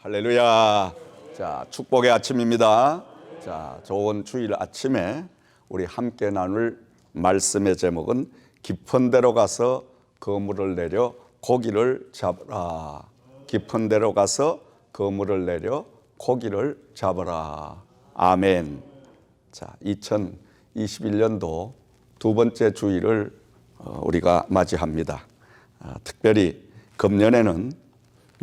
할렐루야. 자, 축복의 아침입니다. 자, 좋은 주일 아침에 우리 함께 나눌 말씀의 제목은 깊은 데로 가서 그물을 내려 고기를 잡으라. 깊은 데로 가서 그물을 내려 고기를 잡으라. 아멘. 자, 2021년도 두 번째 주일을 우리가 맞이합니다. 특별히 금년에는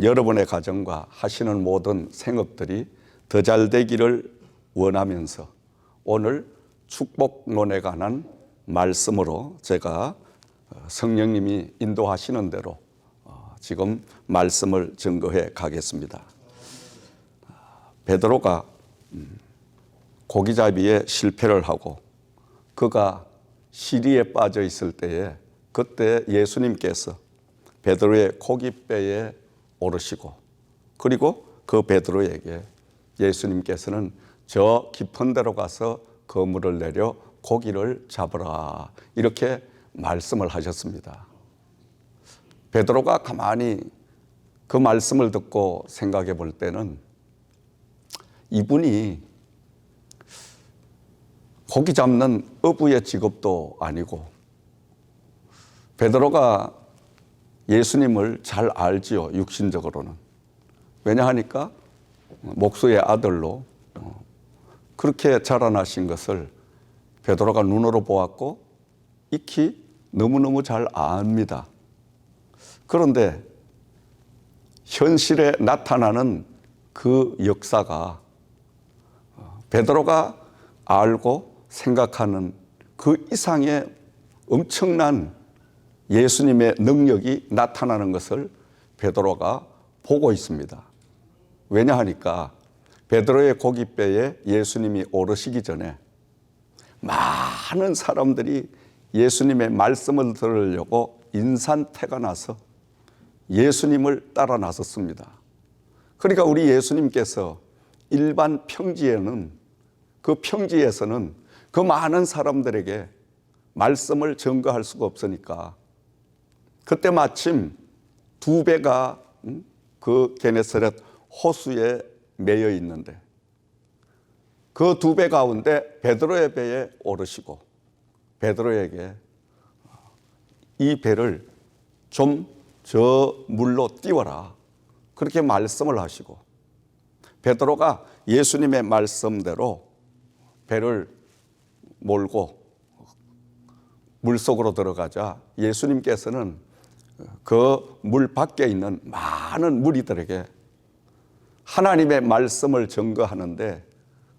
여러분의 가정과 하시는 모든 생업들이 더 잘 되기를 원하면서 오늘 축복론에 관한 말씀으로 제가 성령님이 인도하시는 대로 지금 말씀을 증거해 가겠습니다. 베드로가 고기잡이에 실패를 하고 그가 시리에 빠져 있을 때에 그때 예수님께서 베드로의 고깃배에 오르시고 그리고 그 베드로에게 예수님께서는 저 깊은 데로 가서 그물을 내려 고기를 잡으라 이렇게 말씀을 하셨습니다. 베드로가 가만히 그 말씀을 듣고 생각해 볼 때는 이분이 고기 잡는 어부의 직업도 아니고 베드로가 예수님을 잘 알지요, 육신적으로는. 왜냐하니까 목수의 아들로 그렇게 자라나신 것을 베드로가 눈으로 보았고 익히 너무너무 잘 압니다. 그런데 현실에 나타나는 그 역사가 베드로가 알고 생각하는 그 이상의 엄청난 예수님의 능력이 나타나는 것을 베드로가 보고 있습니다. 왜냐하니까 베드로의 고깃배에 예수님이 오르시기 전에 많은 사람들이 예수님의 말씀을 들으려고 인산태가 나서 예수님을 따라 나섰습니다. 그러니까 우리 예수님께서 일반 평지에는 그 평지에서는 그 많은 사람들에게 말씀을 전가할 수가 없으니까 그때 마침 두 배가 그 게네사렛 호수에 매여 있는데 그 두 배 가운데 베드로의 배에 오르시고 베드로에게 이 배를 좀 저 물로 띄워라 그렇게 말씀을 하시고 베드로가 예수님의 말씀대로 배를 몰고 물속으로 들어가자 예수님께서는 그 물 밖에 있는 많은 무리들에게 하나님의 말씀을 증거하는데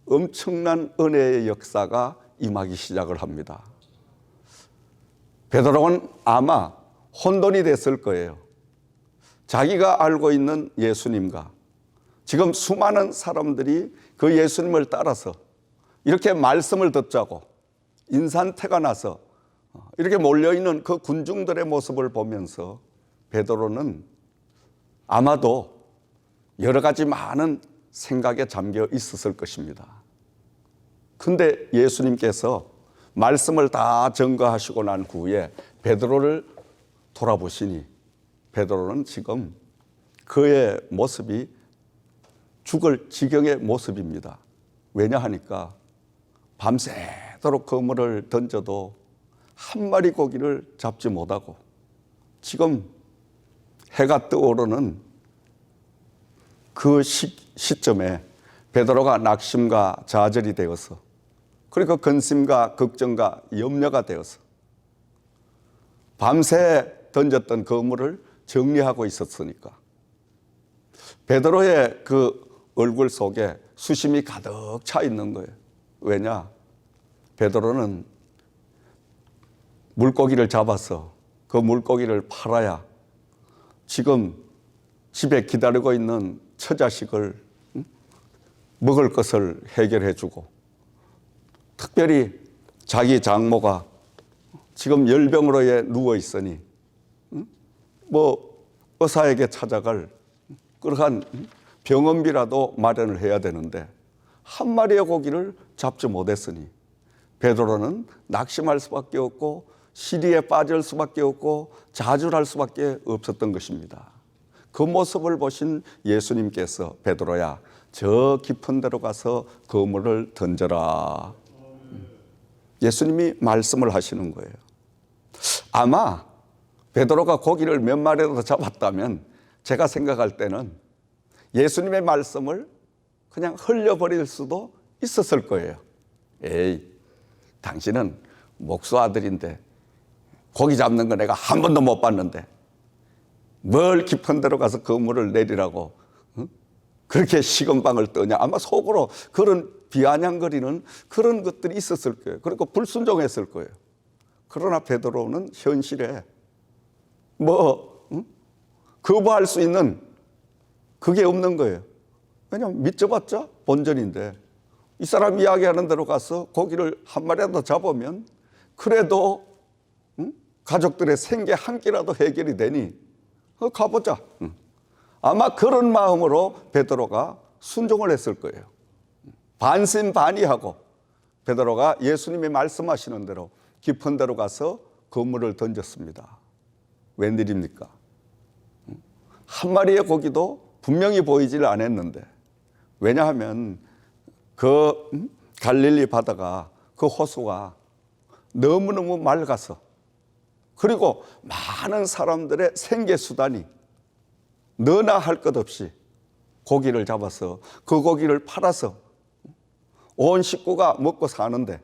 엄청난 은혜의 역사가 임하기 시작을 합니다. 베드로는 아마 혼돈이 됐을 거예요. 자기가 알고 있는 예수님과 지금 수많은 사람들이 그 예수님을 따라서 이렇게 말씀을 듣자고 인산태가 나서 이렇게 몰려있는 그 군중들의 모습을 보면서 베드로는 아마도 여러 가지 많은 생각에 잠겨 있었을 것입니다. 근데 예수님께서 말씀을 다 증거하시고 난 후에 베드로를 돌아보시니 베드로는 지금 그의 모습이 죽을 지경의 모습입니다. 왜냐하니까 밤새도록 그물을 던져도 한 마리 고기를 잡지 못하고 지금 해가 떠오르는 그 시점에 베드로가 낙심과 좌절이 되어서 그리고 근심과 걱정과 염려가 되어서 밤새 던졌던 그물을 정리하고 있었으니까 베드로의 그 얼굴 속에 수심이 가득 차 있는 거예요. 왜냐? 베드로는 물고기를 잡아서 그 물고기를 팔아야 지금 집에 기다리고 있는 처자식을 먹을 것을 해결해 주고 특별히 자기 장모가 지금 열병으로 누워 있으니 뭐 의사에게 찾아갈 그러한 병원비라도 마련을 해야 되는데 한 마리의 고기를 잡지 못했으니 베드로는 낙심할 수밖에 없고 시리에 빠질 수밖에 없고 좌절할 수밖에 없었던 것입니다. 그 모습을 보신 예수님께서 베드로야 저 깊은 데로 가서 그물을 던져라. 예수님이 말씀을 하시는 거예요. 아마 베드로가 고기를 몇 마리라도 잡았다면 제가 생각할 때는 예수님의 말씀을 그냥 흘려버릴 수도 있었을 거예요. 에이, 당신은 목수 아들인데 고기 잡는 거 내가 한 번도 못 봤는데 뭘 깊은 데로 가서 그물을 내리라고 그렇게 식은방을 떠냐. 아마 속으로 그런 비아냥거리는 그런 것들이 있었을 거예요. 그리고 불순종했을 거예요. 그러나 베드로는 현실에 거부할 수 있는 그게 없는 거예요. 왜냐하면 믿져봤자 본전인데 이 사람 이야기하는 대로 가서 고기를 한 마리라도 잡으면 그래도 가족들의 생계 한 끼라도 해결이 되니 가보자. 아마 그런 마음으로 베드로가 순종을 했을 거예요. 반신반의하고 베드로가 예수님이 말씀하시는 대로 깊은 데로 가서 그물을 던졌습니다. 웬일입니까? 한 마리의 고기도 분명히 보이질 않았는데, 왜냐하면 그 갈릴리 바다가 그 호수가 너무너무 맑아서, 그리고 많은 사람들의 생계수단이 너나 할 것 없이 고기를 잡아서 그 고기를 팔아서 온 식구가 먹고 사는데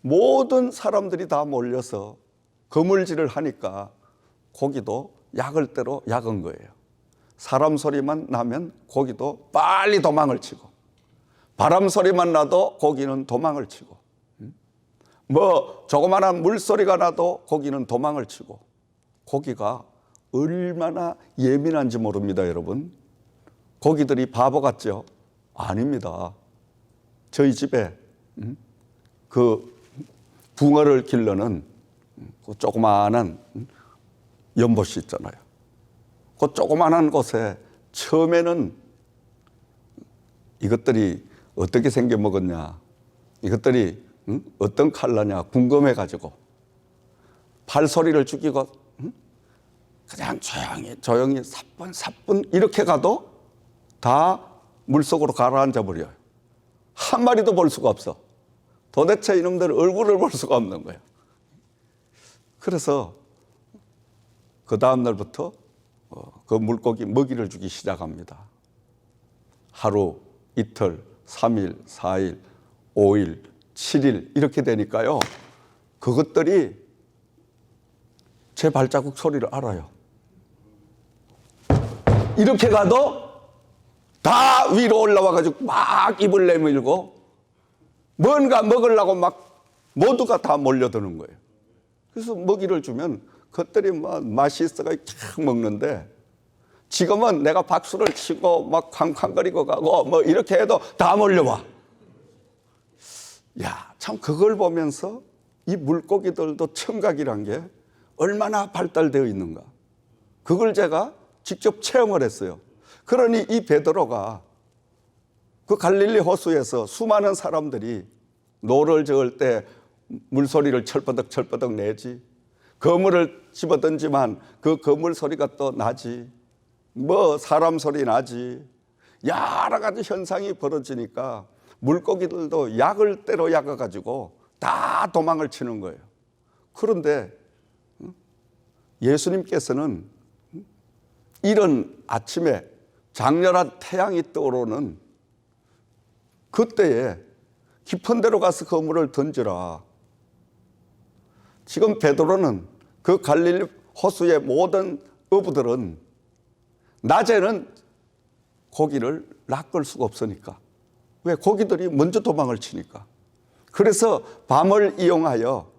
모든 사람들이 다 몰려서 그물질을 하니까 고기도 약을 대로 약은 거예요. 사람 소리만 나면 고기도 빨리 도망을 치고, 바람 소리만 나도 고기는 도망을 치고, 조그마한 물소리가 나도 고기는 도망을 치고, 고기가 얼마나 예민한지 모릅니다, 여러분. 고기들이 바보 같죠? 아닙니다. 저희 집에 그 붕어를 기르는 그 조그마한 연못이 있잖아요. 그 조그마한 곳에 처음에는 이것들이 어떻게 생겨 먹었냐, 이것들이 어떤 칼라냐 궁금해가지고 발소리를 죽이고 그냥 조용히 사뿐 이렇게 가도 다 물속으로 가라앉아 버려요. 한 마리도 볼 수가 없어. 도대체 이놈들 얼굴을 볼 수가 없는 거예요. 그래서 그 다음 날부터 그 물고기 먹이를 주기 시작합니다. 하루, 이틀, 3일, 4일, 5일, 7일 이렇게 되니까요, 그것들이 제 발자국 소리를 알아요. 이렇게 가도 다 위로 올라와가지고 막 입을 내밀고 뭔가 먹으려고 막 모두가 다 몰려드는 거예요. 그래서 먹이를 주면 그것들이 맛이 있어가 쫙 먹는데, 지금은 내가 박수를 치고 막 쾅쾅거리고 가고 이렇게 해도 다 몰려와. 야, 참 그걸 보면서 이 물고기들도 청각이란 게 얼마나 발달되어 있는가, 그걸 제가 직접 체험을 했어요. 그러니 이 베드로가 그 갈릴리 호수에서 수많은 사람들이 노를 저을 때 물소리를 철버덕 내지, 그물을 집어던지만 그 그물 소리가 또 나지, 사람 소리 나지, 여러 가지 현상이 벌어지니까 물고기들도 약을 때로 약아가지고 다 도망을 치는 거예요. 그런데 예수님께서는 이런 아침에 장렬한 태양이 떠오르는 그때에 깊은 데로 가서 그물을 던지라. 지금 베드로는 그 갈릴리 호수의 모든 어부들은 낮에는 고기를 낚을 수가 없으니까, 왜? 고기들이 먼저 도망을 치니까. 그래서 밤을 이용하여,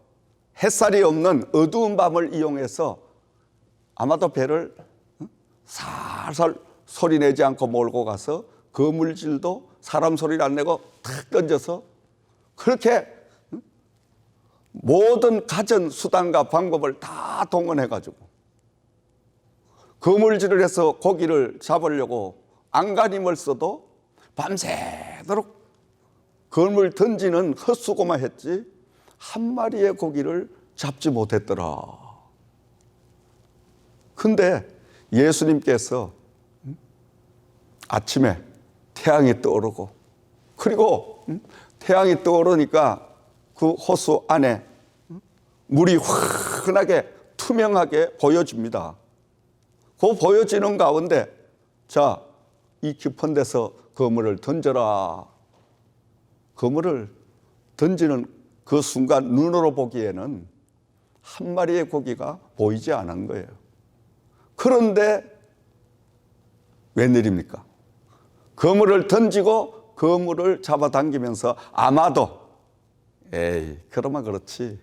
햇살이 없는 어두운 밤을 이용해서 아마도 배를 살살 소리내지 않고 몰고 가서 그물질도 사람 소리를 안 내고 탁 던져서 그렇게 모든 가전 수단과 방법을 다 동원해가지고 그물질을 해서 고기를 잡으려고 안간힘을 써도 밤새도록 그물 던지는 헛수고만 했지 한 마리의 고기를 잡지 못했더라. 근데 예수님께서 아침에 태양이 떠오르고, 그리고 태양이 떠오르니까 그 호수 안에 물이 환하게 투명하게 보여집니다. 그 보여지는 가운데 자, 이 깊은 데서 그물을 던져라. 그물을 던지는 그 순간 눈으로 보기에는 한 마리의 고기가 보이지 않은 거예요. 그런데 웬일입니까? 그물을 던지고 그물을 잡아당기면서 아마도 그러면 그렇지,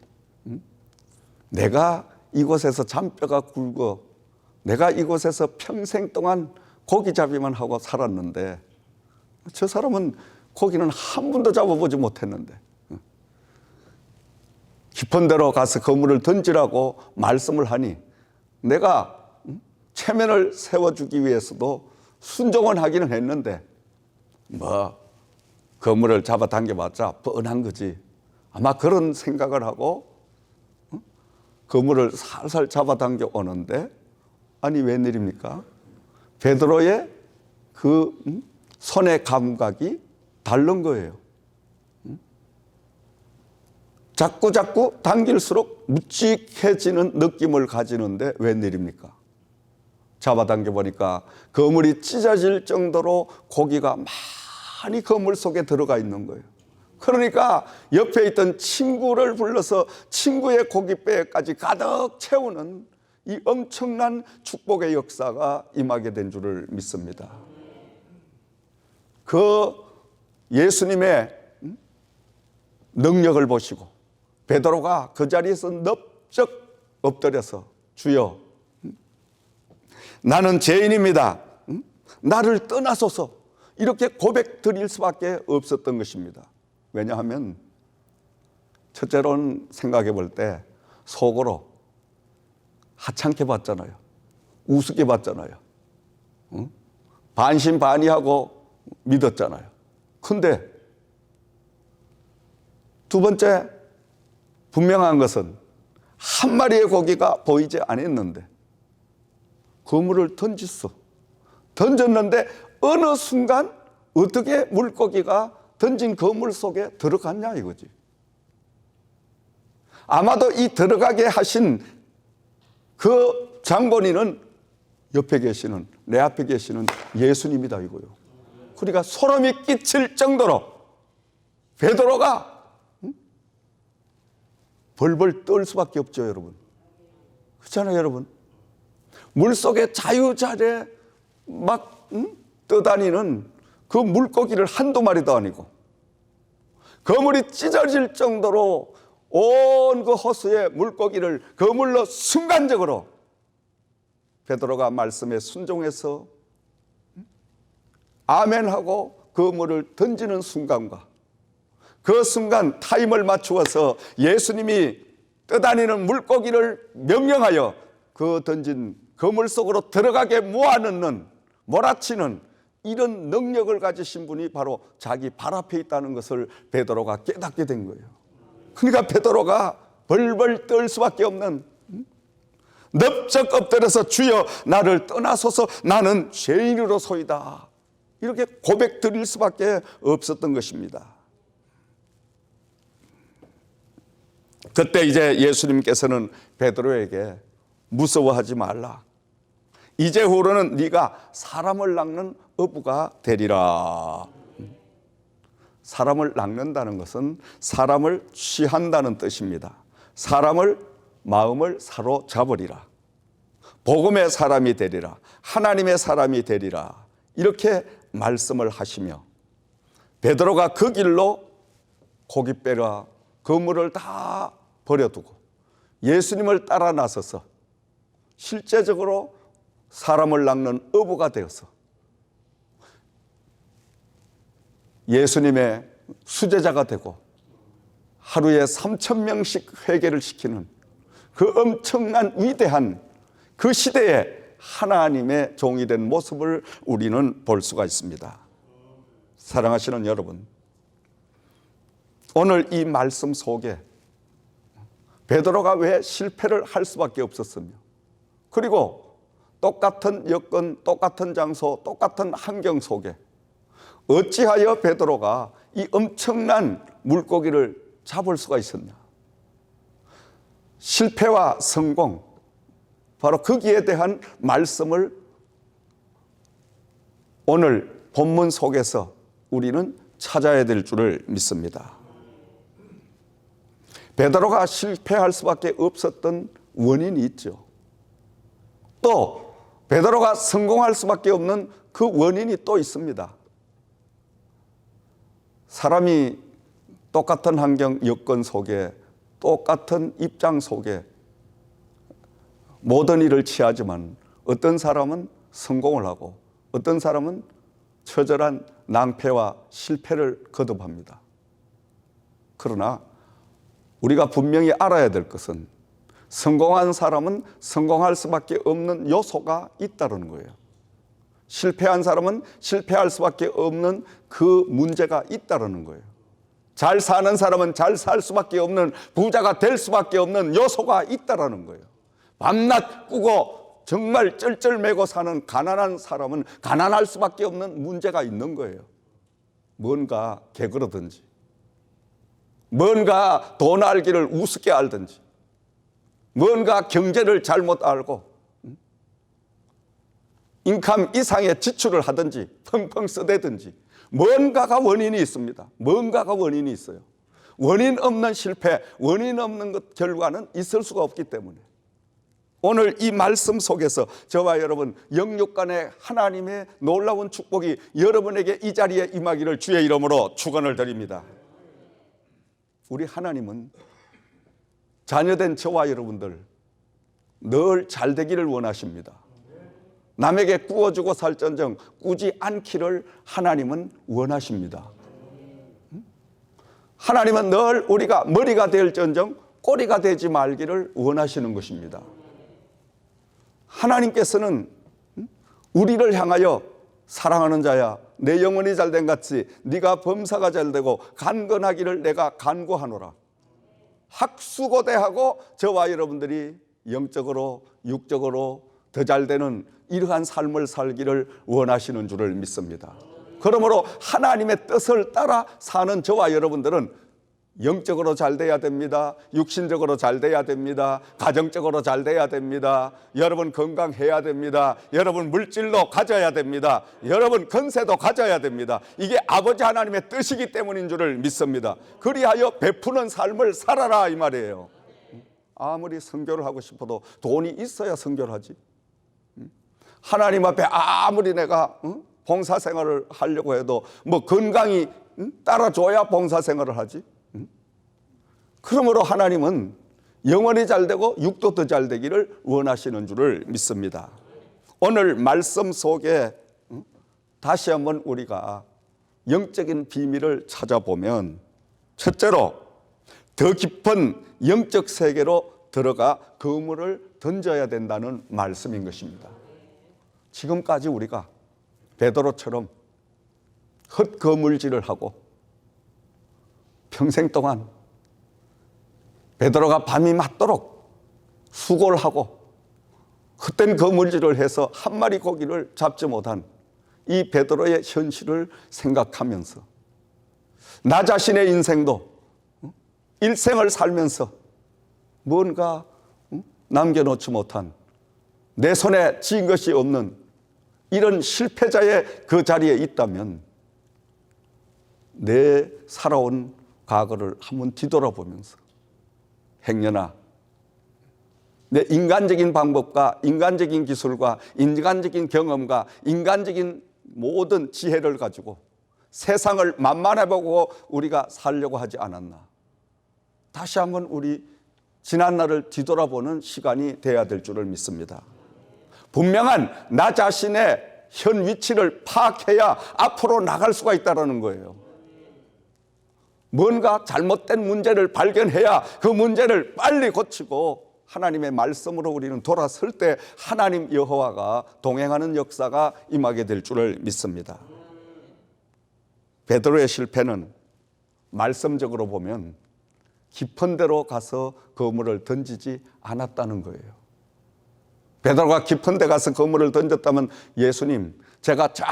내가 이곳에서 잔뼈가 굵어 내가 이곳에서 평생 동안 고기잡이만 하고 살았는데 저 사람은 고기는 한 번도 잡아보지 못했는데 깊은 데로 가서 그물을 던지라고 말씀을 하니 내가 체면을 세워주기 위해서도 순종은 하기는 했는데 그물을 잡아당겨봤자 뻔한 거지. 아마 그런 생각을 하고 그물을 살살 잡아당겨 오는데 아니 웬일입니까? 베드로의 그 손의 감각이 다른 거예요. 자꾸 당길수록 묵직해지는 느낌을 가지는데 웬일입니까? 잡아당겨 보니까 그물이 찢어질 정도로 고기가 많이 그물 속에 들어가 있는 거예요. 그러니까 옆에 있던 친구를 불러서 친구의 고깃배까지 가득 채우는 이 엄청난 축복의 역사가 임하게 된 줄을 믿습니다. 그 예수님의 능력을 보시고 베드로가 그 자리에서 넙적 엎드려서 주여 나는 죄인입니다. 나를 떠나소서 이렇게 고백 드릴 수밖에 없었던 것입니다. 왜냐하면 첫째로는 생각해 볼 때 속으로 하찮게 봤잖아요. 우습게 봤잖아요. 반신반의하고 믿었잖아요. 근데 두 번째 분명한 것은 한 마리의 고기가 보이지 않았는데 그물을 던졌는데 어느 순간 어떻게 물고기가 던진 그물 속에 들어갔냐 이거지. 아마도 이 들어가게 하신 그 장본인은 옆에 계시는 내 앞에 계시는 예수님이다 이거요. 그러니까 소름이 끼칠 정도로 베드로가 벌벌 떨 수밖에 없죠, 여러분. 그렇잖아요, 여러분. 물속에 자유자재 막 떠다니는 그 물고기를 한두 마리도 아니고 그물이 찢어질 정도로 온 그 호수의 물고기를 그물로 순간적으로 베드로가 말씀에 순종해서 아멘하고 그물을 던지는 순간과 그 순간 타임을 맞추어서 예수님이 떠다니는 물고기를 명령하여 그 던진 그물 속으로 들어가게 모아넣는 몰아치는 이런 능력을 가지신 분이 바로 자기 발 앞에 있다는 것을 베드로가 깨닫게 된 거예요. 그러니까 베드로가 벌벌 떨 수밖에 없는 넙적 엎드려서 주여 나를 떠나소서 나는 죄인으로소이다 이렇게 고백 드릴 수밖에 없었던 것입니다. 그때 이제 예수님께서는 베드로에게 무서워하지 말라. 이제후로는 네가 사람을 낚는 어부가 되리라. 사람을 낚는다는 것은 사람을 취한다는 뜻입니다. 사람을 마음을 사로잡으리라. 복음의 사람이 되리라. 하나님의 사람이 되리라. 이렇게 말씀을 하시며 베드로가 그 길로 고깃배와 그물을 다 버려두고 예수님을 따라 나서서 실제적으로 사람을 낚는 어부가 되어서 예수님의 수제자가 되고 하루에 3,000명씩 회개를 시키는 그 엄청난 위대한 그 시대에 하나님의 종이 된 모습을 우리는 볼 수가 있습니다. 사랑하시는 여러분, 오늘 이 말씀 속에 베드로가 왜 실패를 할 수밖에 없었으며, 그리고 똑같은 여건, 똑같은 장소, 똑같은 환경 속에 어찌하여 베드로가 이 엄청난 물고기를 잡을 수가 있었냐. 실패와 성공, 바로 거기에 대한 말씀을 오늘 본문 속에서 우리는 찾아야 될 줄을 믿습니다. 베드로가 실패할 수밖에 없었던 원인이 있죠. 또 베드로가 성공할 수밖에 없는 그 원인이 또 있습니다. 사람이 똑같은 환경, 여건 속에, 똑같은 입장 속에 모든 일을 취하지만 어떤 사람은 성공을 하고 어떤 사람은 처절한 낭패와 실패를 거듭합니다. 그러나 우리가 분명히 알아야 될 것은 성공한 사람은 성공할 수밖에 없는 요소가 있다는 거예요. 실패한 사람은 실패할 수밖에 없는 그 문제가 있다는 거예요. 잘 사는 사람은 잘 살 수밖에 없는, 부자가 될 수밖에 없는 요소가 있다는 거예요. 밤낮 꾸고 정말 쩔쩔매고 사는 가난한 사람은 가난할 수밖에 없는 문제가 있는 거예요. 뭔가 게으르든지, 뭔가 돈 알기를 우습게 알든지, 뭔가 경제를 잘못 알고 인감 이상의 지출을 하든지 펑펑 써대든지 뭔가가 원인이 있습니다. 뭔가가 원인이 있어요. 원인 없는 실패, 원인 없는 것 결과는 있을 수가 없기 때문에 오늘 이 말씀 속에서 저와 여러분 영육간의 하나님의 놀라운 축복이 여러분에게 이 자리에 임하기를 주의 이름으로 축원을 드립니다. 우리 하나님은 자녀된 저와 여러분들 늘 잘 되기를 원하십니다. 남에게 꾸어주고 살전정 꾸지 않기를 하나님은 원하십니다. 하나님은 늘 우리가 머리가 될전정 꼬리가 되지 말기를 원하시는 것입니다. 하나님께서는 우리를 향하여 사랑하는 자야, 내 영혼이 잘된 같이 네가 범사가 잘되고 간건하기를 내가 간구하노라. 학수고대하고 저와 여러분들이 영적으로 육적으로 더 잘되는 이러한 삶을 살기를 원하시는 줄을 믿습니다. 그러므로 하나님의 뜻을 따라 사는 저와 여러분들은 영적으로 잘 돼야 됩니다. 육신적으로 잘 돼야 됩니다. 가정적으로 잘 돼야 됩니다. 여러분 건강해야 됩니다. 여러분 물질도 가져야 됩니다. 여러분 건세도 가져야 됩니다. 이게 아버지 하나님의 뜻이기 때문인 줄을 믿습니다. 그리하여 베푸는 삶을 살아라 이 말이에요. 아무리 선교를 하고 싶어도 돈이 있어야 선교를 하지. 하나님 앞에 아무리 내가 봉사생활을 하려고 해도 뭐 건강이 따라줘야 봉사생활을 하지. 그러므로 하나님은 영혼이 잘되고 육도 더 잘되기를 원하시는 줄을 믿습니다. 오늘 말씀 속에 다시 한번 우리가 영적인 비밀을 찾아보면 첫째로 더 깊은 영적 세계로 들어가 그물을 던져야 된다는 말씀인 것입니다. 지금까지 우리가 베드로처럼 헛거물질을 하고 평생 동안 베드로가 밤이 맞도록 수고를 하고 헛된 거물질을 해서 한 마리 고기를 잡지 못한 이 베드로의 현실을 생각하면서 나 자신의 인생도 일생을 살면서 뭔가 남겨놓지 못한 내 손에 쥔 것이 없는 이런 실패자의 그 자리에 있다면 내 살아온 과거를 한번 뒤돌아보면서 행여나 내 인간적인 방법과 인간적인 기술과 인간적인 경험과 인간적인 모든 지혜를 가지고 세상을 만만해보고 우리가 살려고 하지 않았나. 다시 한번 우리 지난 날을 뒤돌아보는 시간이 돼야 될 줄을 믿습니다. 분명한 나 자신의 현 위치를 파악해야 앞으로 나갈 수가 있다는 거예요. 뭔가 잘못된 문제를 발견해야 그 문제를 빨리 고치고 하나님의 말씀으로 우리는 돌아설 때 하나님 여호와가 동행하는 역사가 임하게 될 줄을 믿습니다. 베드로의 실패는 말씀적으로 보면 깊은 데로 가서 그물을 던지지 않았다는 거예요. 베드로가 깊은 데 가서 그물을 던졌다면 예수님, 제가 저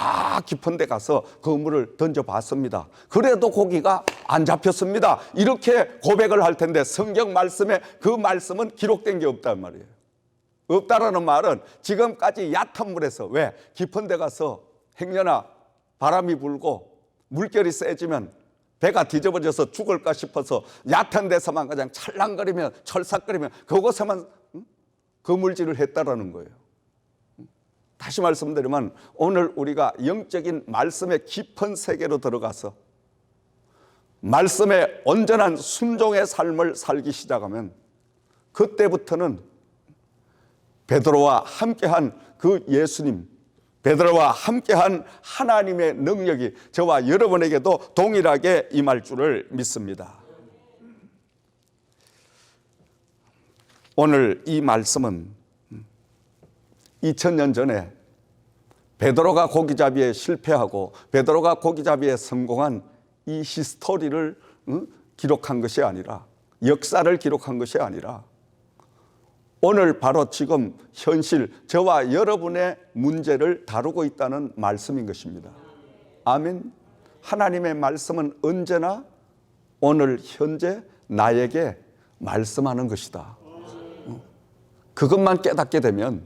깊은 데 가서 그물을 던져봤습니다. 그래도 고기가 안 잡혔습니다. 이렇게 고백을 할 텐데 성경 말씀에 그 말씀은 기록된 게 없단 말이에요. 없다라는 말은 지금까지 얕은 물에서, 왜? 깊은 데 가서 행여나 바람이 불고 물결이 세지면 배가 뒤집어져서 죽을까 싶어서 얕은 데서만 그냥 찰랑거리면 철삭거리면 그곳에만 그물질을 했다라는 거예요. 다시 말씀드리면 오늘 우리가 영적인 말씀의 깊은 세계로 들어가서 말씀의 온전한 순종의 삶을 살기 시작하면 그때부터는 베드로와 함께한 그 예수님, 베드로와 함께한 하나님의 능력이 저와 여러분에게도 동일하게 임할 줄을 믿습니다. 오늘 이 말씀은 2000년 전에 베드로가 고기잡이에 실패하고 베드로가 고기잡이에 성공한 이 히스토리를 기록한 것이 아니라, 역사를 기록한 것이 아니라 오늘 바로 지금 현실, 저와 여러분의 문제를 다루고 있다는 말씀인 것입니다. 아멘. 하나님의 말씀은 언제나 오늘 현재 나에게 말씀하는 것이다. 그것만 깨닫게 되면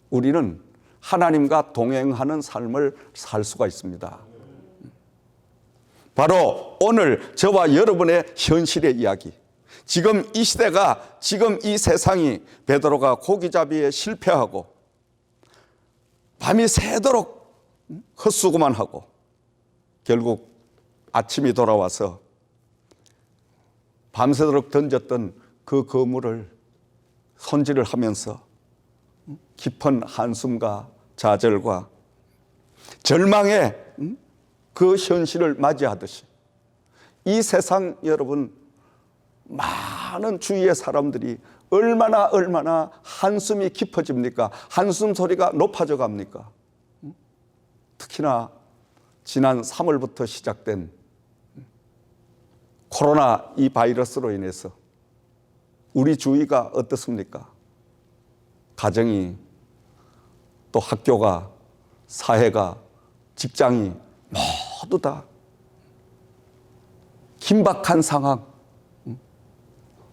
우리는 하나님과 동행하는 삶을 살 수가 있습니다. 바로 오늘 저와 여러분의 현실의 이야기, 지금 이 시대가, 지금 이 세상이 베드로가 고기잡이에 실패하고 밤이 새도록 헛수고만 하고 결국 아침이 돌아와서 밤새도록 던졌던 그 그물을 손질을 하면서 깊은 한숨과 좌절과 절망의 그 현실을 맞이하듯이 이 세상, 여러분, 많은 주위의 사람들이 얼마나 한숨이 깊어집니까? 한숨 소리가 높아져 갑니까? 특히나 지난 3월부터 시작된 코로나 이 바이러스로 인해서 우리 주위가 어떻습니까? 가정이, 또 학교가, 사회가, 직장이 모두 다 긴박한 상황,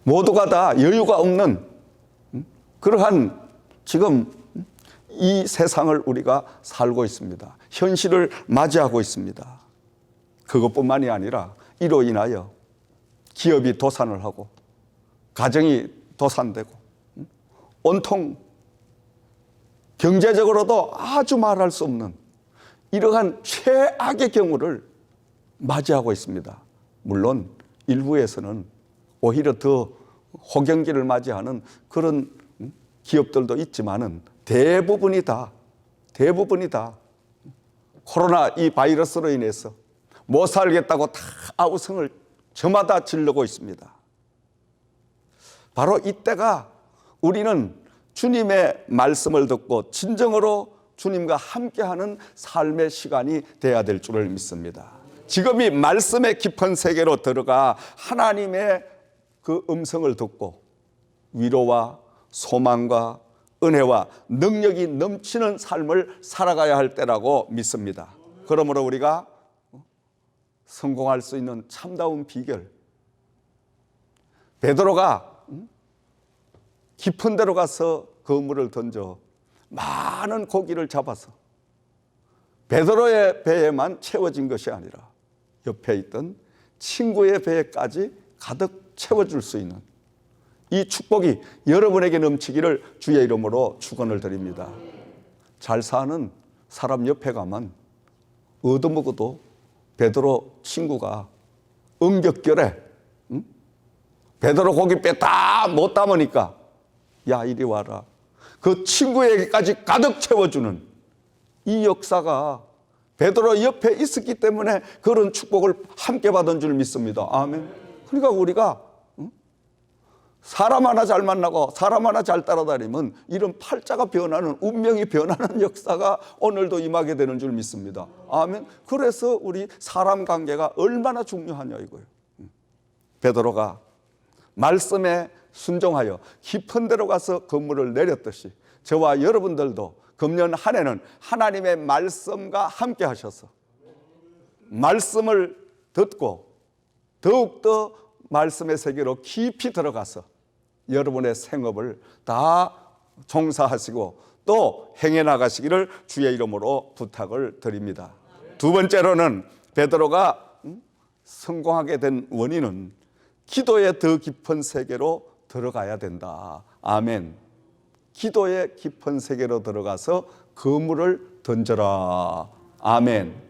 모두가 다 여유가 없는 그러한 지금 이 세상을 우리가 살고 있습니다. 현실을 맞이하고 있습니다. 그것뿐만이 아니라 이로 인하여 기업이 도산을 하고 가정이 도산되고 온통 경제적으로도 아주 말할 수 없는 이러한 최악의 경우를 맞이하고 있습니다. 물론 일부에서는 오히려 더 호경기를 맞이하는 그런 기업들도 있지만은 대부분이 다 코로나 이 바이러스로 인해서 못 살겠다고 다 아우성을 저마다 지르고 있습니다. 바로 이때가 우리는 주님의 말씀을 듣고 진정으로 주님과 함께하는 삶의 시간이 돼야 될 줄을 믿습니다. 지금 이 말씀의 깊은 세계로 들어가 하나님의 그 음성을 듣고 위로와 소망과 은혜와 능력이 넘치는 삶을 살아가야 할 때라고 믿습니다. 그러므로 우리가 성공할 수 있는 참다운 비결, 베드로가 깊은 데로 가서 그물을 던져 많은 고기를 잡아서 베드로의 배에만 채워진 것이 아니라 옆에 있던 친구의 배에까지 가득 채워줄 수 있는 이 축복이 여러분에게 넘치기를 주의 이름으로 축원을 드립니다. 잘 사는 사람 옆에 가면 얻어먹어도 베드로 친구가 응격결에 베드로 고기 배 다 못 담으니까 야 이리 와라, 그 친구에게까지 가득 채워주는 이 역사가 베드로 옆에 있었기 때문에 그런 축복을 함께 받은 줄 믿습니다. 아멘. 그러니까 우리가 사람 하나 잘 만나고 사람 하나 잘 따라다니면 이런 팔자가 변하는, 운명이 변하는 역사가 오늘도 임하게 되는 줄 믿습니다. 아멘. 그래서 우리 사람 관계가 얼마나 중요하냐 이거예요. 베드로가 말씀에 순종하여 깊은 데로 가서 그물을 내렸듯이 저와 여러분들도 금년 한 해는 하나님의 말씀과 함께 하셔서 말씀을 듣고 더욱더 말씀의 세계로 깊이 들어가서 여러분의 생업을 다 종사하시고 또 행해 나가시기를 주의 이름으로 부탁을 드립니다. 두 번째로는 베드로가 성공하게 된 원인은 기도의 더 깊은 세계로 들어가야 된다. 아멘. 기도의 깊은 세계로 들어가서 그물을 던져라. 아멘.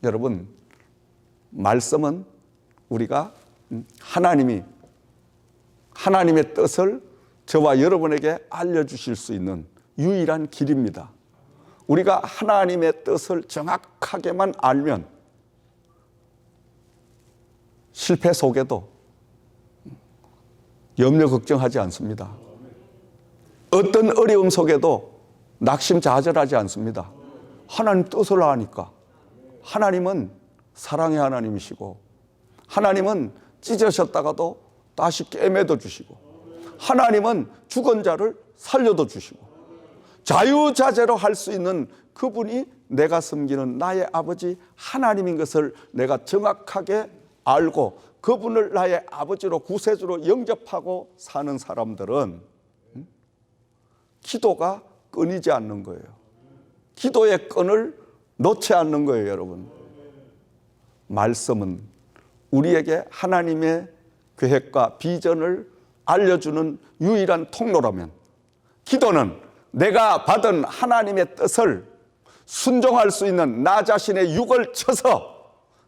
여러분, 말씀은 우리가 하나님의 뜻을 저와 여러분에게 알려주실 수 있는 유일한 길입니다. 우리가 하나님의 뜻을 정확하게만 알면 실패 속에도 염려 걱정하지 않습니다. 어떤 어려움 속에도 낙심자절하지 않습니다. 하나님 뜻을 아니까. 하나님은 사랑의 하나님이시고 하나님은 찢으셨다가도 다시 꿰매도 주시고 하나님은 죽은 자를 살려도 주시고 자유자재로 할 수 있는 그분이 내가 섬기는 나의 아버지 하나님인 것을 내가 정확하게 알고 그분을 나의 아버지로 구세주로 영접하고 사는 사람들은 기도가 끊이지 않는 거예요. 기도의 끈을 놓지 않는 거예요, 여러분. 말씀은 우리에게 하나님의 계획과 비전을 알려주는 유일한 통로라면 기도는 내가 받은 하나님의 뜻을 순종할 수 있는 나 자신의 육을 쳐서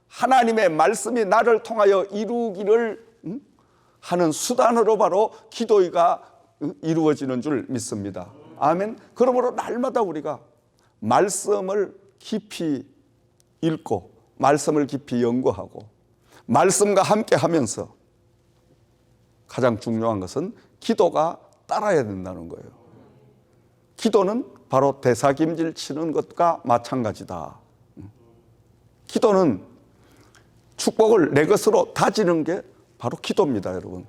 하나님의 말씀이 나를 통하여 이루기를 하는 수단으로 바로 기도가 이루어지는 줄 믿습니다. 아멘. 그러므로 날마다 우리가 말씀을 깊이 읽고 말씀을 깊이 연구하고 말씀과 함께 하면서 가장 중요한 것은 기도가 따라야 된다는 거예요. 기도는 바로 대사김질 치는 것과 마찬가지다. 기도는 축복을 내 것으로 다지는 게 바로 기도입니다, 여러분.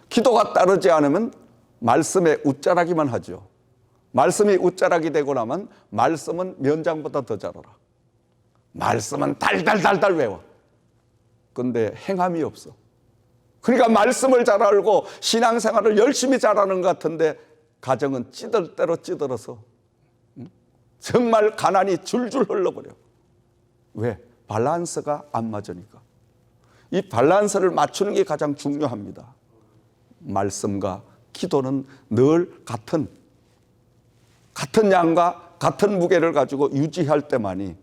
기도가 따르지 않으면 말씀에 웃자라기만 하죠. 말씀이 웃자락이 되고 나면 말씀은 면장보다 더 잘 알아. 말씀은 달달달달 외워. 근데 행함이 없어. 그러니까 말씀을 잘 알고 신앙생활을 열심히 잘하는 것 같은데 가정은 찌들 대로 찌들어서 정말 가난이 줄줄 흘러버려. 왜? 밸런스가 안 맞으니까. 이 밸런스를 맞추는 게 가장 중요합니다. 말씀과 기도는 늘 같은 양과 같은 무게를 가지고 유지할 때만이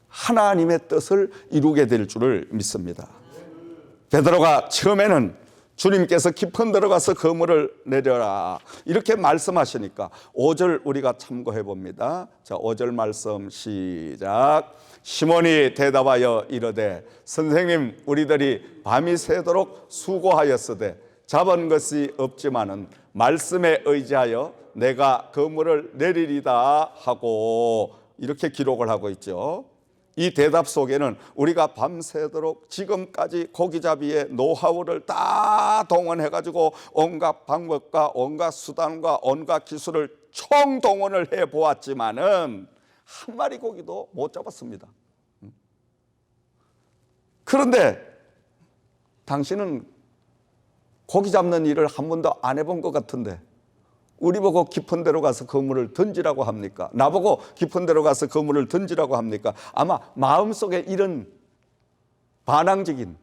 하나님의 뜻을 이루게 될 줄을 믿습니다. 베드로가 처음에는 주님께서 깊은 데로 가서 그물을 내려라 이렇게 말씀하시니까 5절 우리가 참고해 봅니다. 자, 5절 말씀 시작. 시몬이 대답하여 이르되 선생님, 우리들이 밤이 새도록 수고하였으되 잡은 것이 없지만은 말씀에 의지하여 내가 그물을 내리리다 하고 이렇게 기록을 하고 있죠. 이 대답 속에는 우리가 밤새도록 지금까지 고기잡이의 노하우를 다 동원해가지고 온갖 방법과 온갖 수단과 온갖 기술을 총동원을 해보았지만은 한 마리 고기도 못 잡았습니다. 그런데 당신은 고기 잡는 일을 한 번도 안 해본 것 같은데 우리 보고 깊은 데로 가서 그물을 던지라고 합니까? 나보고 깊은 데로 가서 그물을 던지라고 합니까? 아마 마음속에 이런 반항적인,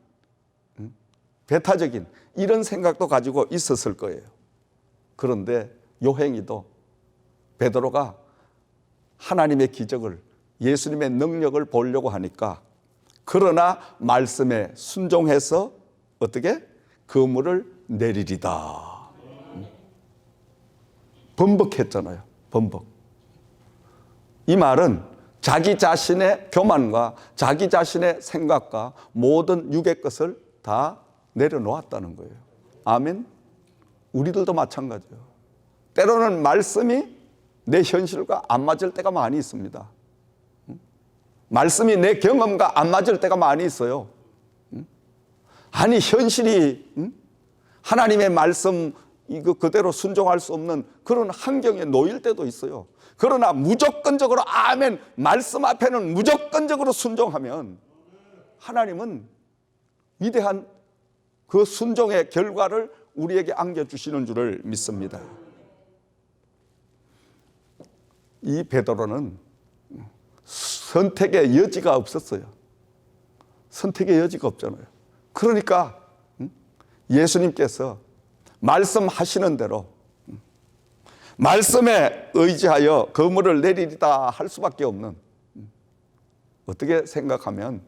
배타적인 이런 생각도 가지고 있었을 거예요. 그런데 요행이도 베드로가 하나님의 기적을, 예수님의 능력을 보려고 하니까 그러나 말씀에 순종해서 어떻게? 그물을 내리리다. 번복했잖아요. 번복. 이 말은 자기 자신의 교만과 자기 자신의 생각과 모든 육의 것을 다 내려놓았다는 거예요. 아멘. 우리들도 마찬가지예요. 때로는 말씀이 내 현실과 안 맞을 때가 많이 있습니다. 말씀이 내 경험과 안 맞을 때가 많이 있어요. 아니 현실이 하나님의 말씀 이거 그대로 순종할 수 없는 그런 환경에 놓일 때도 있어요. 그러나 무조건적으로 아멘 말씀 앞에는 무조건적으로 순종하면 하나님은 위대한 그 순종의 결과를 우리에게 안겨주시는 줄을 믿습니다. 이 베드로는 선택의 여지가 없었어요. 선택의 여지가 없잖아요. 그러니까 예수님께서 말씀하시는 대로 말씀에 의지하여 그물을 내리리다 할 수밖에 없는, 어떻게 생각하면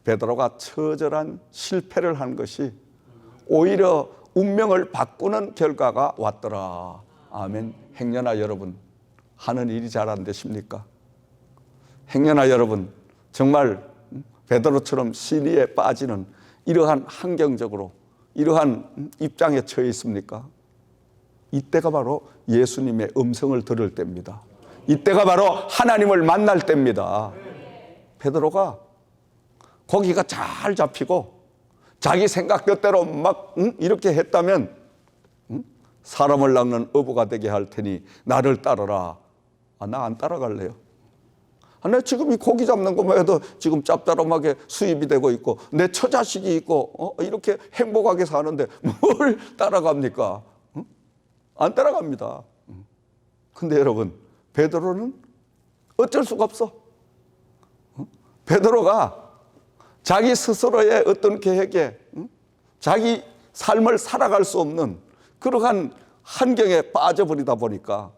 베드로가 처절한 실패를 한 것이 오히려 운명을 바꾸는 결과가 왔더라. 아멘. 행여나 여러분 하는 일이 잘 안 되십니까? 행여나 여러분 정말 베드로처럼 시리에 빠지는 이러한 환경적으로 이러한 입장에 처해 있습니까? 이때가 바로 예수님의 음성을 들을 때입니다. 이때가 바로 하나님을 만날 때입니다. 베드로가 고기가 잘 잡히고 자기 생각 뜻대로 막 이렇게 했다면 사람을 낚는 어부가 되게 할 테니 나를 따르라. 나 안 따라갈래요. 내 지금 이 고기 잡는 것만 해도 지금 짭짤하게 수입이 되고 있고 내 처자식이 있고 이렇게 행복하게 사는데 뭘 따라갑니까? 안 따라갑니다. 근데 여러분 베드로는 어쩔 수가 없어. 베드로가 자기 스스로의 어떤 계획에 자기 삶을 살아갈 수 없는 그러한 환경에 빠져버리다 보니까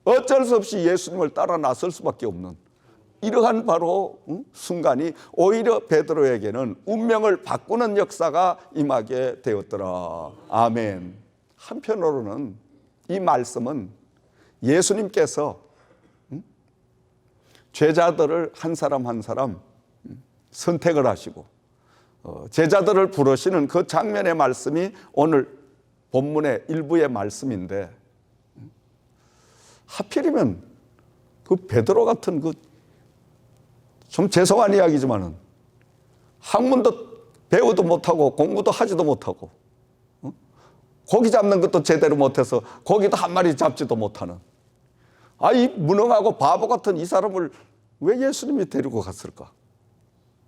어쩔 수 없이 예수님을 따라 나설 수밖에 없는 이러한 바로 순간이 오히려 베드로에게는 운명을 바꾸는 역사가 임하게 되었더라. 아멘. 한편으로는 이 말씀은 예수님께서 제자들을 한 사람 한 사람 선택을 하시고 제자들을 부르시는 그 장면의 말씀이 오늘 본문의 일부의 말씀인데, 하필이면 그 베드로 같은 그 좀 죄송한 이야기지만은 학문도 배우도 못하고 공부도 하지도 못하고 고기 잡는 것도 제대로 못해서 고기도 한 마리 잡지도 못하는 이 무능하고 바보 같은 이 사람을 왜 예수님이 데리고 갔을까?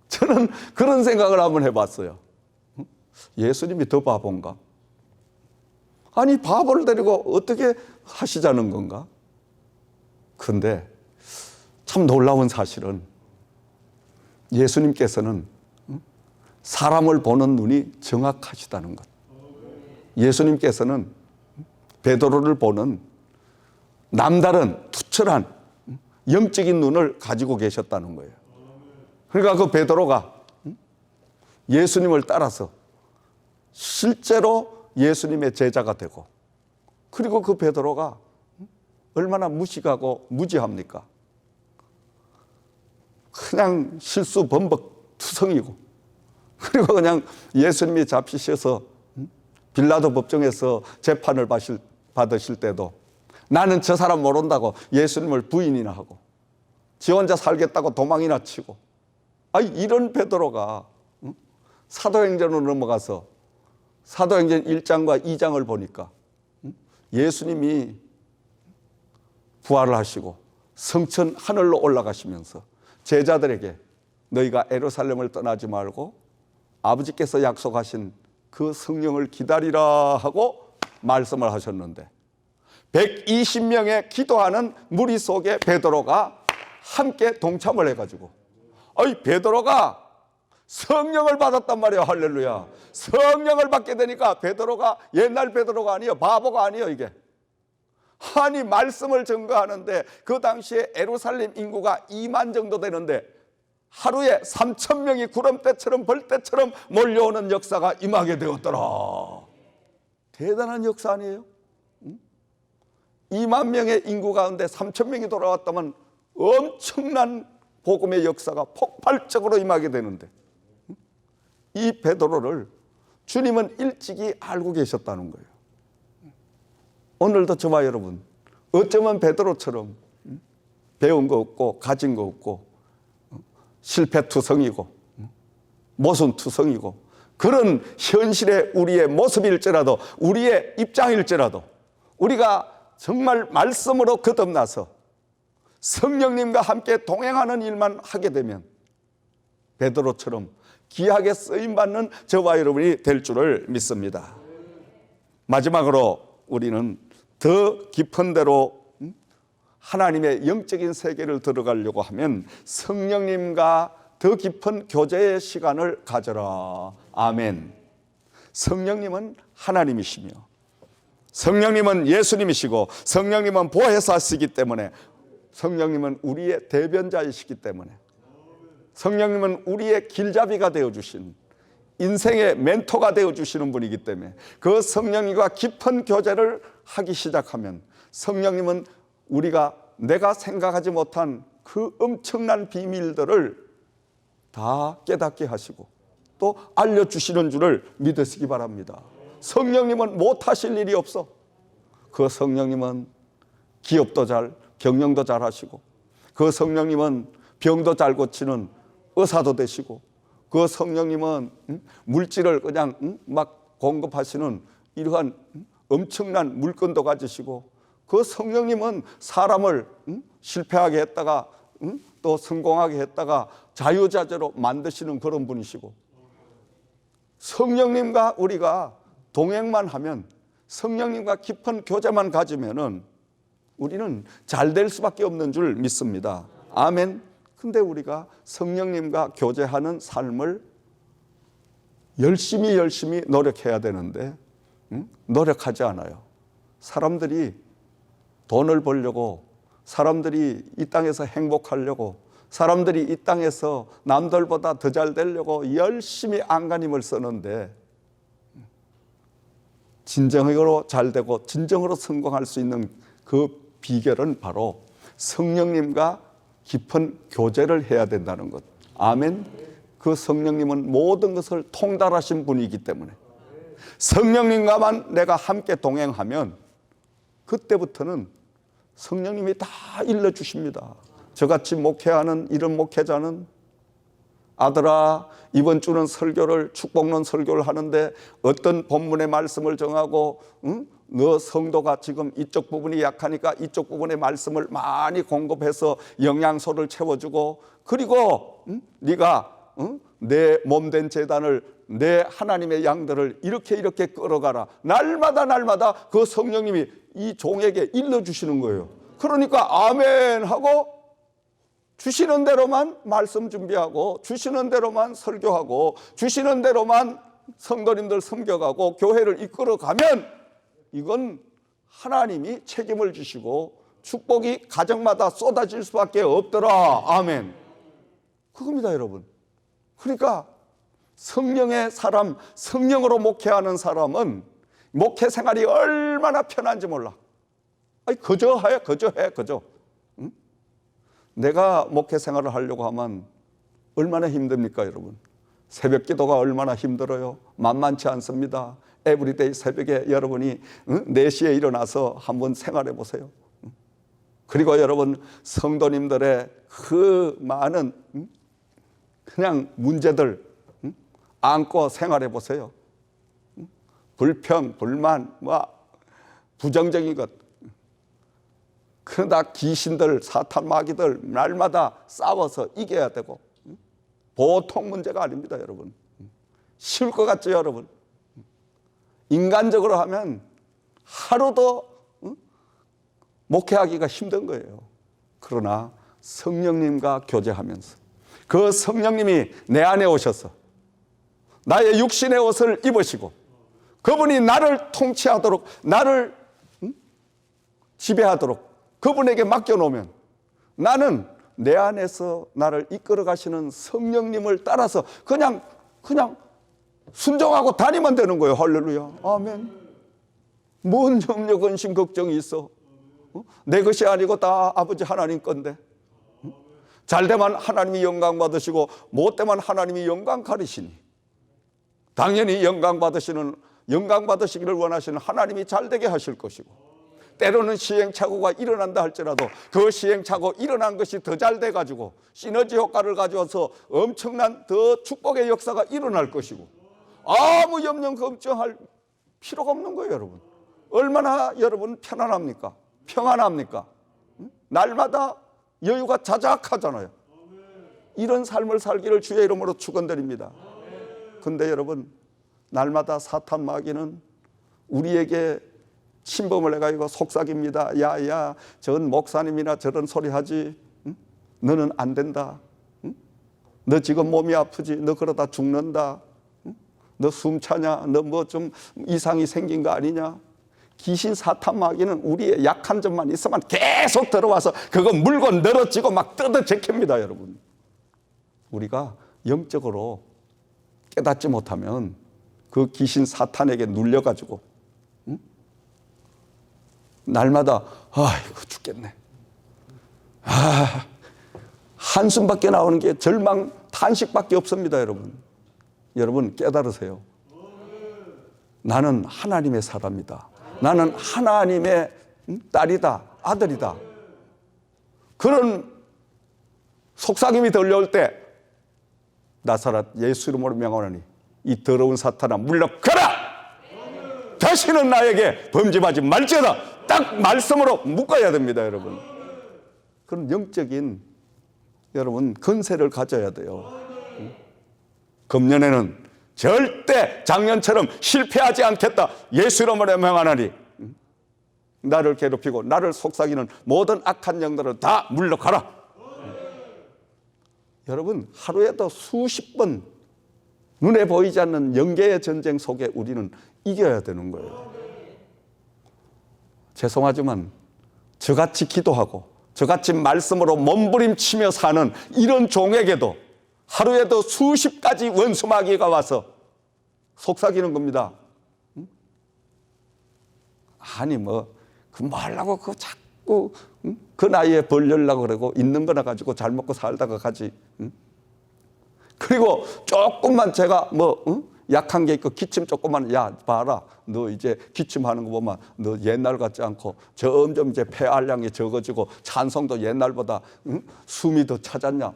저는 그런 생각을 한번 해봤어요. 예수님이 더 바본가? 아니 바보를 데리고 어떻게 하시자는 건가? 근데 참 놀라운 사실은 예수님께서는 사람을 보는 눈이 정확하시다는 것. 예수님께서는 베드로를 보는 남다른 투철한 영적인 눈을 가지고 계셨다는 거예요. 그러니까 그 베드로가 예수님을 따라서 실제로 예수님의 제자가 되고, 그리고 그 베드로가 얼마나 무식하고 무지합니까? 그냥 실수 범벅 투성이고, 그리고 그냥 예수님이 잡히셔서 빌라도 법정에서 재판을 받으실 때도 나는 저 사람 모른다고 예수님을 부인이나 하고 지 혼자 살겠다고 도망이나 치고, 이런 베드로가 사도행전으로 넘어가서 사도행전 1장과 2장을 보니까 예수님이 부활을 하시고 성천 하늘로 올라가시면서 제자들에게 너희가 예루살렘을 떠나지 말고 아버지께서 약속하신 그 성령을 기다리라 하고 말씀을 하셨는데, 120명의 기도하는 무리 속에 베드로가 함께 동참을 해가지고 베드로가 성령을 받았단 말이에요. 할렐루야. 성령을 받게 되니까 베드로가 옛날 베드로가 아니에요. 바보가 아니에요. 이게 아니 말씀을 증거하는데 그 당시에 예루살렘 인구가 2만 정도 되는데 하루에 3,000명이 구름대처럼 벌떼처럼 몰려오는 역사가 임하게 되었더라. 대단한 역사 아니에요? 2만 명의 인구 가운데 3,000명이 돌아왔다면 엄청난 복음의 역사가 폭발적으로 임하게 되는데, 이 베드로를 주님은 일찍이 알고 계셨다는 거예요. 오늘도 저와 여러분 어쩌면 베드로처럼 배운 거 없고 가진 거 없고 실패투성이고 모순투성이고 그런 현실의 우리의 모습일지라도, 우리의 입장일지라도 우리가 정말 말씀으로 거듭나서 성령님과 함께 동행하는 일만 하게 되면 베드로처럼 귀하게 쓰임받는 저와 여러분이 될 줄을 믿습니다. 마지막으로 우리는 더 깊은 데로 하나님의 영적인 세계를 들어가려고 하면 성령님과 더 깊은 교제의 시간을 가져라. 아멘. 성령님은 하나님이시며 성령님은 예수님이시고 성령님은 보혜사시기 때문에 성령님은 우리의 대변자이시기 때문에 성령님은 우리의 길잡이가 되어주신 인생의 멘토가 되어주시는 분이기 때문에 그 성령님과 깊은 교제를 하기 시작하면 성령님은 내가 생각하지 못한 그 엄청난 비밀들을 다 깨닫게 하시고 또 알려주시는 줄을 믿으시기 바랍니다. 성령님은 못하실 일이 없어. 그 성령님은 기업도 잘, 경영도 잘 하시고 그 성령님은 병도 잘 고치는 의사도 되시고 그 성령님은 물질을 그냥 막 공급하시는 이러한 엄청난 물건도 가지시고 그 성령님은 사람을 실패하게 했다가 또 성공하게 했다가 자유자재로 만드시는 그런 분이시고 성령님과 우리가 동행만 하면 성령님과 깊은 교제만 가지면은 우리는 잘 될 수밖에 없는 줄 믿습니다. 아멘. 근데 우리가 성령님과 교제하는 삶을 열심히 노력해야 되는데 노력하지 않아요. 사람들이 돈을 벌려고, 사람들이 이 땅에서 행복하려고, 사람들이 이 땅에서 남들보다 더 잘 되려고 열심히 안간힘을 쓰는데 진정으로 잘 되고 진정으로 성공할 수 있는 그 비결은 바로 성령님과 깊은 교제를 해야 된다는 것. 아멘. 그 성령님은 모든 것을 통달하신 분이기 때문에 성령님과만 내가 함께 동행하면 그때부터는 성령님이 다 일러주십니다. 저같이 목회하는 이런 목회자는 아들아, 이번 주는 설교를 축복론 설교를 하는데 어떤 본문의 말씀을 정하고 너 성도가 지금 이쪽 부분이 약하니까 이쪽 부분의 말씀을 많이 공급해서 영양소를 채워주고 그리고 네가 내 몸된 제단을 내 하나님의 양들을 이렇게 끌어가라. 날마다 그 성령님이 이 종에게 일러주시는 거예요. 그러니까 아멘 하고 주시는 대로만 말씀 준비하고 주시는 대로만 설교하고 주시는 대로만 성도님들 섬겨가고 교회를 이끌어가면 이건 하나님이 책임을 지시고 축복이 가정마다 쏟아질 수밖에 없더라. 아멘. 그겁니다, 여러분. 그러니까 성령의 사람, 성령으로 목회하는 사람은 목회 생활이 얼마나 편한지 몰라. 아니, 그저 해. 응? 내가 목회 생활을 하려고 하면 얼마나 힘듭니까, 여러분? 새벽 기도가 얼마나 힘들어요. 만만치 않습니다. 에브리데이 새벽에 여러분이 4시에 일어나서 한번 생활해 보세요. 그리고 여러분 성도님들의 그 많은 그냥 문제들 안고 생활해 보세요. 불평, 불만, 부정적인 것. 그러다 귀신들, 사탄 마귀들 날마다 싸워서 이겨야 되고 보통 문제가 아닙니다, 여러분. 쉬울 것 같죠, 여러분? 인간적으로 하면 하루도 목회하기가 힘든 거예요. 그러나 성령님과 교제하면서 그 성령님이 내 안에 오셔서 나의 육신의 옷을 입으시고 그분이 나를 통치하도록 나를 지배하도록 그분에게 맡겨놓으면 나는 내 안에서 나를 이끌어 가시는 성령님을 따라서 그냥 순종하고 다니면 되는 거예요. 할렐루야. 아멘. 뭔 염려, 근심, 걱정이 있어? 내 것이 아니고 다 아버지 하나님 건데. 잘 되면 하나님이 영광 받으시고 못 되면 하나님이 영광 가리시니 당연히 영광 받으시기를 원하시는 하나님이 잘 되게 하실 것이고 때로는 시행착오가 일어난다 할지라도 그 시행착오 일어난 것이 더 잘 돼가지고 시너지 효과를 가져와서 엄청난 더 축복의 역사가 일어날 것이고 아무 염려 걱정할 필요가 없는 거예요, 여러분. 얼마나 여러분 편안합니까? 평안합니까? 날마다 여유가 자작하잖아요. 이런 삶을 살기를 주의 이름으로 축원드립니다. 근데 여러분, 날마다 사탄 마귀는 우리에게 침범을 해가지고 속삭입니다. 야야, 저건 목사님이나 저런 소리 하지. 응? 너는 안 된다. 응? 너 지금 몸이 아프지. 너 그러다 죽는다. 응? 너 숨차냐? 너 뭐 좀 이상이 생긴 거 아니냐? 귀신 사탄 마귀는 우리의 약한 점만 있으면 계속 들어와서 그거 물고 늘어지고 막 뜯어 제낍니다, 여러분. 우리가 영적으로 깨닫지 못하면 그 귀신 사탄에게 눌려가지고 날마다 아이고 죽겠네. 한숨밖에 나오는 게 절망, 탄식밖에 없습니다, 여러분. 여러분 깨달으세요. 나는 하나님의 사람이다. 나는 하나님의 딸이다, 아들이다. 그런 속삭임이 들려올 때 나사렛 예수 이름으로 명하노니 이 더러운 사탄아 물러가라. 다시는 나에게 범죄하지 말지어다. 딱 말씀으로 묶어야 됩니다, 여러분. 그런 영적인 여러분 건세를 가져야 돼요. 금년에는 절대 작년처럼 실패하지 않겠다. 예수 이름으로 명하노니 나를 괴롭히고 나를 속삭이는 모든 악한 영들을 다 물러가라. 여러분, 하루에도 수십 번 눈에 보이지 않는 영계의 전쟁 속에 우리는 이겨야 되는 거예요. 죄송하지만 저같이 기도하고 저같이 말씀으로 몸부림치며 사는 이런 종에게도 하루에도 수십 가지 원수 마귀가 와서 속삭이는 겁니다. 아니 그 뭐하려고 그 자꾸 그 나이에 벌 열려고 그러고 있는 거나 가지고 잘 먹고 살다가 가지. 그리고 조금만 제가 약한 게 있고 기침 조금만, 야 봐라, 너 이제 기침하는 거 보면 너 옛날 같지 않고 점점 이제 폐활량이 적어지고 찬송도 옛날보다 숨이 더 차졌냐.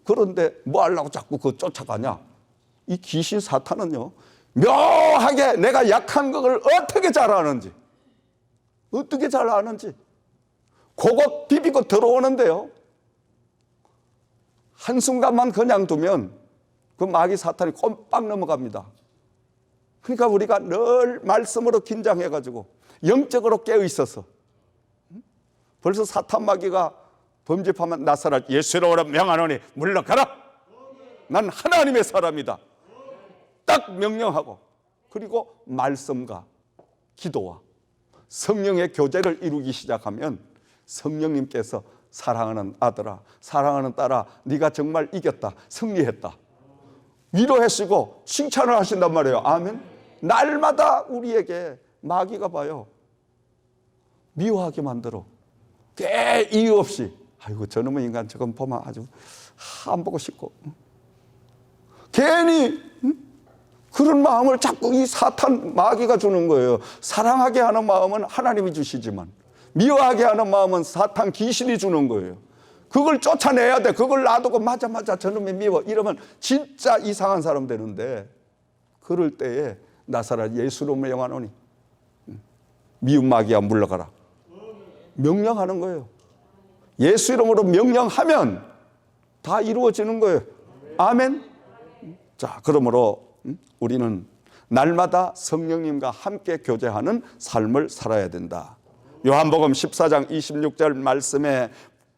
그런데 뭐 하려고 자꾸 그거 쫓아가냐. 이 귀신 사탄은요 묘하게 내가 약한 걸 어떻게 잘 아는지 그거 비비고 들어오는데요, 한순간만 그냥 두면 그 마귀 사탄이 꼼빡 넘어갑니다. 그러니까 우리가 늘 말씀으로 긴장해가지고 영적으로 깨어있어서 벌써 사탄 마귀가 범죄하면 나사렛 예수 이름으로 명하노니 물러가라. 난 하나님의 사람이다. 딱 명령하고, 그리고 말씀과 기도와 성령의 교제를 이루기 시작하면 성령님께서 사랑하는 아들아, 사랑하는 딸아, 네가 정말 이겼다, 승리했다, 위로하시고 칭찬을 하신단 말이에요. 아멘. 날마다 우리에게 마귀가 봐요, 미워하게 만들어. 꽤 이유 없이 아이고 저놈의 인간 저건 보면 아주 안 보고 싶고, 괜히 그런 마음을 자꾸 이 사탄 마귀가 주는 거예요. 사랑하게 하는 마음은 하나님이 주시지만 미워하게 하는 마음은 사탄 귀신이 주는 거예요. 그걸 쫓아내야 돼. 그걸 놔두고 맞아 저놈이 미워 이러면 진짜 이상한 사람 되는데, 그럴 때에 나사렛 예수로 명하노니 미운 마귀야 물러가라 명령하는 거예요. 예수 이름으로 명령하면 다 이루어지는 거예요. 아멘. 자, 그러므로 우리는 날마다 성령님과 함께 교제하는 삶을 살아야 된다. 요한복음 14장 26절 말씀에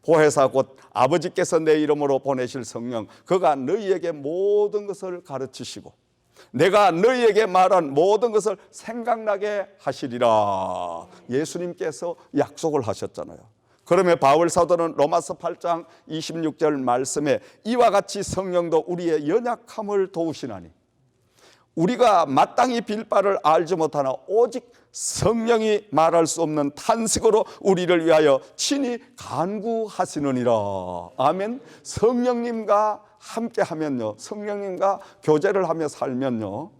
보혜사 곧 아버지께서 내 이름으로 보내실 성령, 그가 너희에게 모든 것을 가르치시고 내가 너희에게 말한 모든 것을 생각나게 하시리라. 예수님께서 약속을 하셨잖아요. 그러면 바울 사도는 로마서 8장 26절 말씀에 이와 같이 성령도 우리의 연약함을 도우시나니 우리가 마땅히 빌 바를 알지 못하나 오직 성령이 말할 수 없는 탄식으로 우리를 위하여 친히 간구하시느니라. 아멘. 성령님과 함께 하면요, 성령님과 교제를 하며 살면요,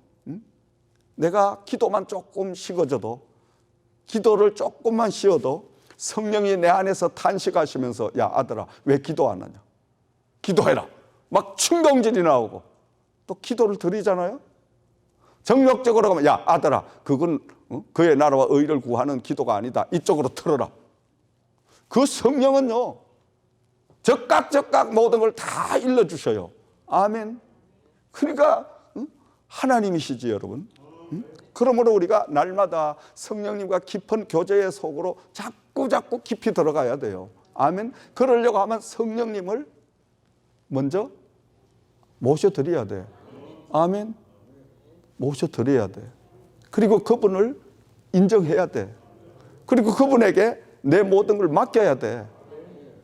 내가 기도만 조금 식어져도, 기도를 조금만 쉬어도 성령이 내 안에서 탄식하시면서 야 아들아 왜 기도 안 하냐, 기도해라 막 충동질이 나오고, 또 기도를 드리잖아요. 정욕적으로 가면 야 아들아 그건 그의 나라와 의를 구하는 기도가 아니다. 이쪽으로 틀어라. 그 성령은요 적각 모든 걸 다 일러주셔요. 아멘. 그러니까 하나님이시지 여러분. 그러므로 우리가 날마다 성령님과 깊은 교제의 속으로 자꾸 깊이 들어가야 돼요. 아멘. 그러려고 하면 성령님을 먼저 모셔드려야 돼. 아멘. 모셔드려야 돼. 그리고 그분을 인정해야 돼. 그리고 그분에게 내 모든 걸 맡겨야 돼.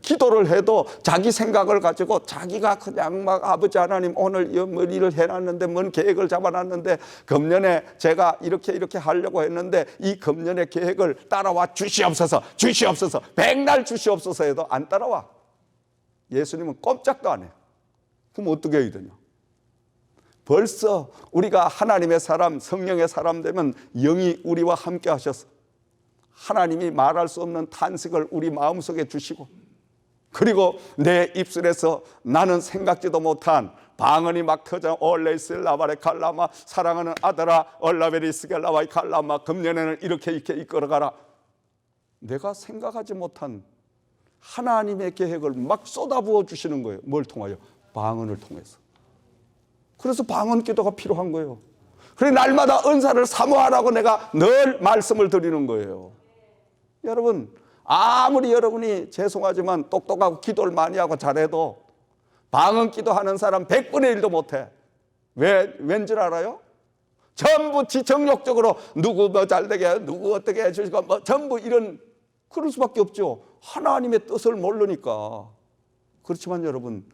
기도를 해도 자기 생각을 가지고 자기가 그냥 막 아버지 하나님 오늘 뭐 일을 해놨는데 뭔 계획을 잡아놨는데 금년에 제가 이렇게 하려고 했는데 이 금년의 계획을 따라와 주시옵소서 백날 주시옵소서 해도 안 따라와. 예수님은 꼼짝도 안 해. 그럼 어떻게 해야 되냐? 벌써 우리가 하나님의 사람 성령의 사람 되면 영이 우리와 함께 하셔서 하나님이 말할 수 없는 탄식을 우리 마음속에 주시고 그리고 내 입술에서 나는 생각지도 못한 방언이 막 터져 올레슬라바레 칼라마 사랑하는 아들아 얼라베리스겔라바이 칼라마 금년에는 이렇게 이끌어가라. 내가 생각하지 못한 하나님의 계획을 막 쏟아부어 주시는 거예요. 뭘 통하여? 방언을 통해서. 그래서 방언 기도가 필요한 거예요. 그래서 날마다 은사를 사모하라고 내가 늘 말씀을 드리는 거예요. 여러분 아무리 여러분이 죄송하지만 똑똑하고 기도를 많이 하고 잘해도 방언 기도하는 사람 100분의 1도 못해. 왠줄 알아요? 전부 지정욕적으로 누구 뭐 잘되게 해, 누구 어떻게 해주시고 뭐 전부 이런 그럴 수밖에 없죠. 하나님의 뜻을 모르니까. 그렇지만 여러분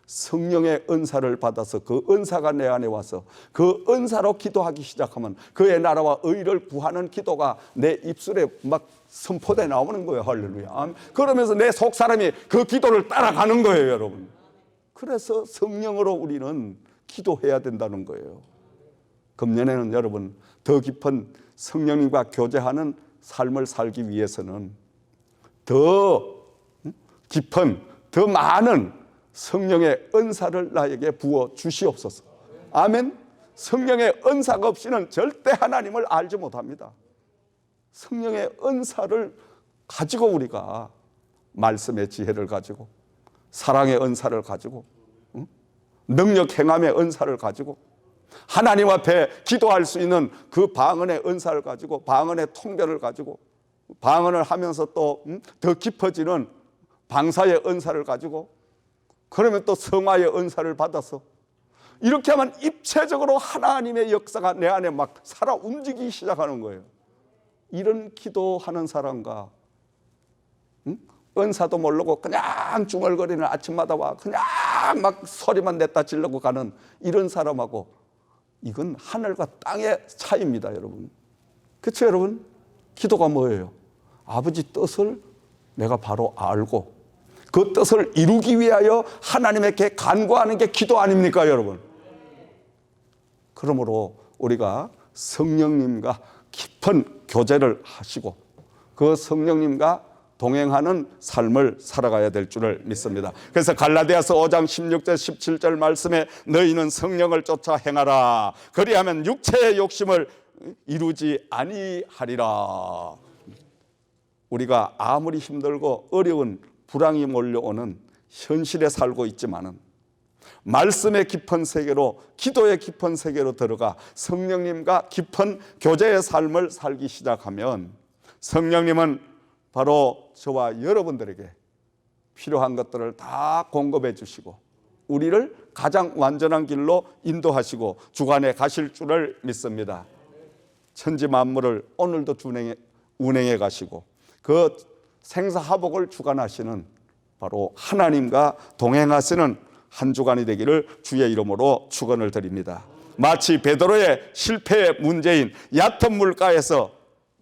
성령의 은사를 받아서 그 은사가 내 안에 와서 그 은사로 기도하기 시작하면 그의 나라와 의를 구하는 기도가 내 입술에 막 선포돼 나오는 거예요. 할렐루야. 그러면서 내 속사람이 그 기도를 따라가는 거예요, 여러분. 그래서 성령으로 우리는 기도해야 된다는 거예요. 금년에는 여러분 더 깊은 성령님과 교제하는 삶을 살기 위해서는 더 깊은 더 많은 성령의 은사를 나에게 부어 주시옵소서. 아멘. 성령의 은사가 없이는 절대 하나님을 알지 못합니다. 성령의 은사를 가지고 우리가 말씀의 지혜를 가지고 사랑의 은사를 가지고 능력 행함의 은사를 가지고 하나님 앞에 기도할 수 있는 그 방언의 은사를 가지고 방언의 통변을 가지고 방언을 하면서 또 더 깊어지는 방사의 은사를 가지고 그러면 또 성화의 은사를 받아서 이렇게 하면 입체적으로 하나님의 역사가 내 안에 막 살아 움직이기 시작하는 거예요. 이런 기도하는 사람과 은사도 모르고 그냥 중얼거리는 아침마다 와 그냥 막 소리만 냈다 질르고 가는 이런 사람하고 이건 하늘과 땅의 차이입니다, 여러분. 그렇죠, 여러분? 기도가 뭐예요? 아버지 뜻을 내가 바로 알고 그 뜻을 이루기 위하여 하나님에게 간구하는 게 기도 아닙니까, 여러분? 그러므로 우리가 성령님과 깊은 교제를 하시고 그 성령님과 동행하는 삶을 살아가야 될 줄을 믿습니다. 그래서 갈라디아서 5장 16절 17절 말씀에 너희는 성령을 쫓아 행하라. 그리하면 육체의 욕심을 이루지 아니하리라. 우리가 아무리 힘들고 어려운 불황이 몰려오는 현실에 살고 있지만은 말씀의 깊은 세계로 기도의 깊은 세계로 들어가 성령님과 깊은 교제의 삶을 살기 시작하면 성령님은 바로 저와 여러분들에게 필요한 것들을 다 공급해 주시고 우리를 가장 완전한 길로 인도하시고 주관해 가실 줄을 믿습니다. 천지 만물을 오늘도 운행해 가시고 그 생사화복을 주관하시는 바로 하나님과 동행하시는 한 주간이 되기를 주의 이름으로 축원을 드립니다. 마치 베드로의 실패의 문제인 얕은 물가에서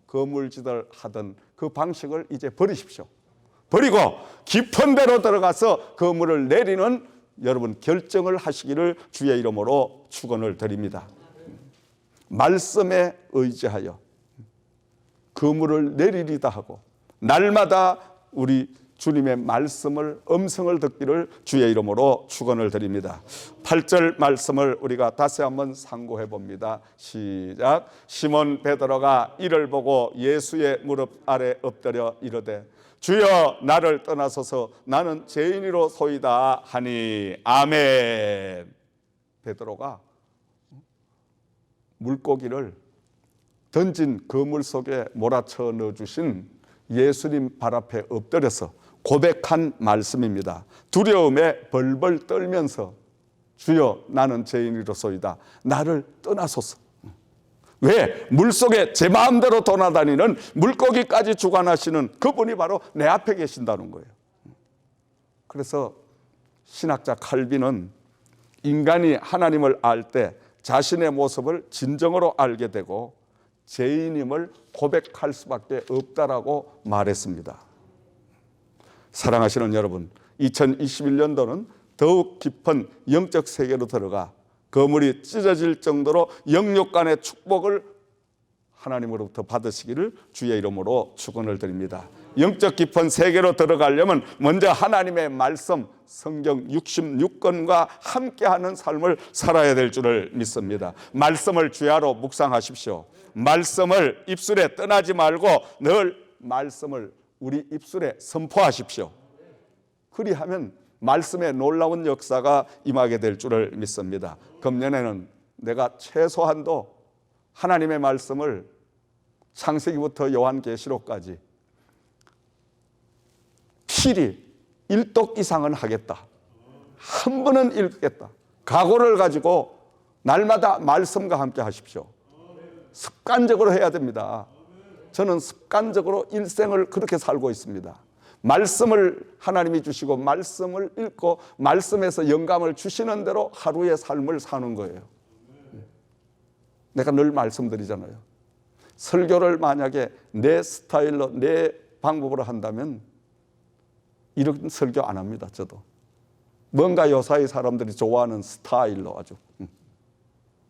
거물짓을 하던 그 방식을 이제 버리십시오. 버리고 깊은 데로 들어가서 거물을 내리는 여러분 결정을 하시기를 주의 이름으로 축원을 드립니다. 말씀에 의지하여 거물을 내리리다 하고 날마다 우리 주님의 말씀을 음성을 듣기를 주의 이름으로 축원을 드립니다. 8절 말씀을 우리가 다시 한번 상고해 봅니다. 시작. 시몬 베드로가 이를 보고 예수의 무릎 아래 엎드려 이르되 주여 나를 떠나소서 나는 죄인이로소이다 하니 아멘. 베드로가 물고기를 던진 그물 속에 몰아쳐 넣어주신 예수님 발 앞에 엎드려서 고백한 말씀입니다. 두려움에 벌벌 떨면서 주여 나는 죄인이로소이다 나를 떠나소서. 왜? 물속에 제 마음대로 돌아다니는 물고기까지 주관하시는 그분이 바로 내 앞에 계신다는 거예요. 그래서 신학자 칼빈은 인간이 하나님을 알 때 자신의 모습을 진정으로 알게 되고 죄인임을 고백할 수밖에 없다라고 말했습니다. 사랑하시는 여러분, 2021년도는 더욱 깊은 영적 세계로 들어가 거물이 찢어질 정도로 영육 간의 축복을 하나님으로부터 받으시기를 주의 이름으로 축원을 드립니다. 영적 깊은 세계로 들어가려면 먼저 하나님의 말씀 성경 66권과 함께하는 삶을 살아야 될 줄을 믿습니다. 말씀을 주야로 묵상하십시오. 말씀을 입술에 떠나지 말고 늘 말씀을 우리 입술에 선포하십시오. 그리하면 말씀의 놀라운 역사가 임하게 될 줄을 믿습니다. 금년에는 내가 최소한도 하나님의 말씀을 창세기부터 요한계시록까지 필히 1독 이상은 하겠다. 한 번은 읽겠다. 각오를 가지고 날마다 말씀과 함께 하십시오. 습관적으로 해야 됩니다. 저는 습관적으로 일생을 그렇게 살고 있습니다. 말씀을 하나님이 주시고 말씀을 읽고 말씀에서 영감을 주시는 대로 하루의 삶을 사는 거예요. 내가 늘 말씀드리잖아요. 설교를 만약에 내 스타일로 내 방법으로 한다면 이런 설교 안 합니다. 저도 뭔가 요사이 사람들이 좋아하는 스타일로 아주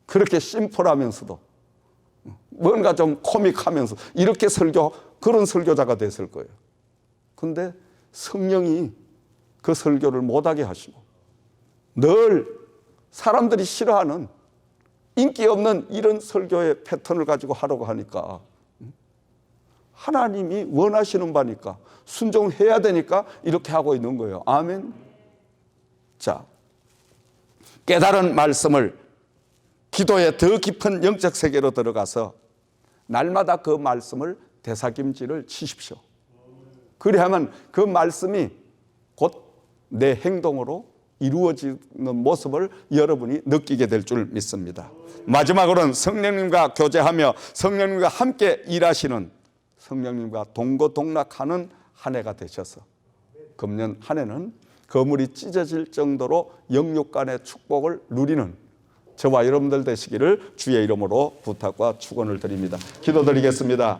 그렇게 심플하면서도 뭔가 좀 코믹하면서 이렇게 설교, 그런 설교자가 됐을 거예요. 근데 성령이 그 설교를 못하게 하시고 늘 사람들이 싫어하는 인기 없는 이런 설교의 패턴을 가지고 하려고 하니까 하나님이 원하시는 바니까 순종해야 되니까 이렇게 하고 있는 거예요. 아멘. 자, 깨달은 말씀을 기도의 더 깊은 영적 세계로 들어가서 날마다 그 말씀을 되새김질을 치십시오. 그래야만 그 말씀이 곧 내 행동으로 이루어지는 모습을 여러분이 느끼게 될 줄 믿습니다. 마지막으로는 성령님과 교제하며 성령님과 함께 일하시는 성령님과 동거동락하는 한 해가 되셔서 금년 한 해는 거물이 찢어질 정도로 영육 간의 축복을 누리는 저와 여러분들 되시기를 주의 이름으로 부탁과 축원을 드립니다. 기도드리겠습니다.